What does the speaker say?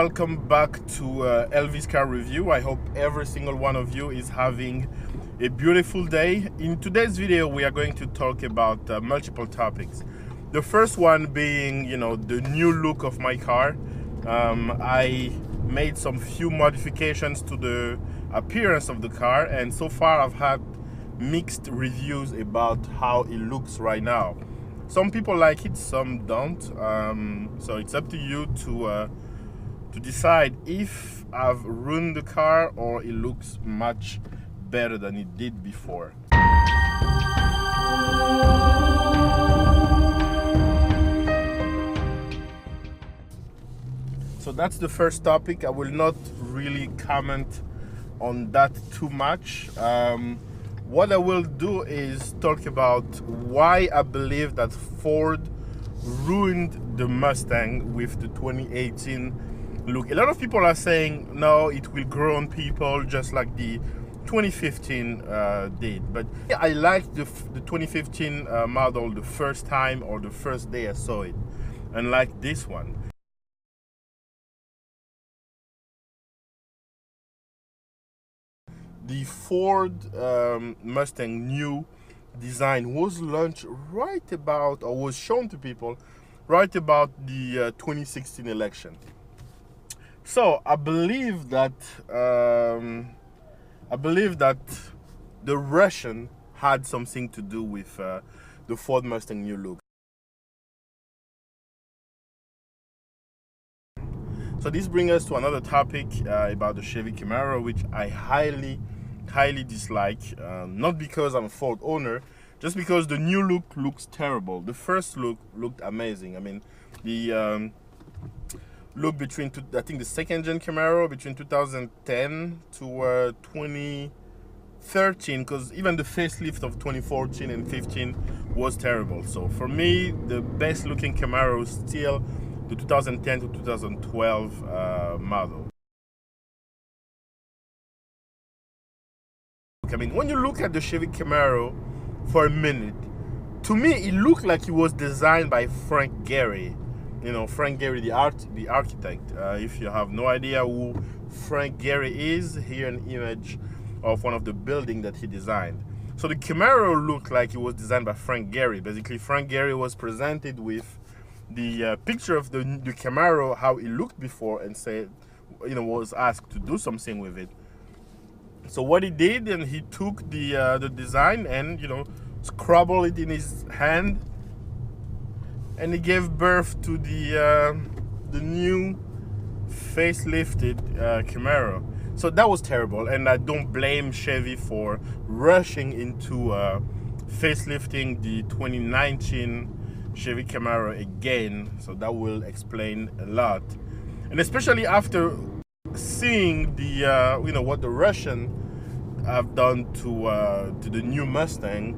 welcome back to Elvis car review. I hope every single one of you is having a beautiful day. In today's video we are going to talk about multiple topics. The first one being, the new look of my car. I made some few modifications to the appearance of the car, and so far I've had mixed reviews about how it looks right now. Some people like it, some don't. So it's up to you to decide if I've ruined the car or it looks much better than it did before. So that's the first topic. I will not really comment on that too much. What I will do is talk about why I believe that Ford ruined the Mustang with the 2018 look. A lot of people are saying, no, it will grow on people just like the 2015 did. But yeah, I liked the 2015 model the first time or the first day I saw it, unlike this one. The Ford Mustang New Design was launched right about, or was shown to people right about the 2016 election. So I believe that the Russian had something to do with the Ford Mustang new look. So this brings us to another topic about the Chevy Camaro, which I highly dislike. Not because I'm a Ford owner, just because the new look looks terrible. The first look looked amazing. I mean, the look between, I think the second gen Camaro between 2010 to 2013, because even the facelift of 2014 and 15 was terrible. So for me, the best looking Camaro is still the 2010 to 2012 model. I mean, when you look at the Chevy Camaro for a minute, to me it looked like it was designed by Frank Gehry. Frank Gehry, the architect. If you have no idea who Frank Gehry is, here an image of one of the buildings that he designed. So the Camaro looked like it was designed by Frank Gehry. Basically, Frank Gehry was presented with the picture of the Camaro, how it looked before, and said, was asked to do something with it. So what he did, and he took the design and scrabbled it in his hand, and he gave birth to the new facelifted Camaro. So that was terrible, and I don't blame Chevy for rushing into facelifting the 2019 Chevy Camaro again. So that will explain a lot, and especially after seeing the what the Russian have done to the new Mustang.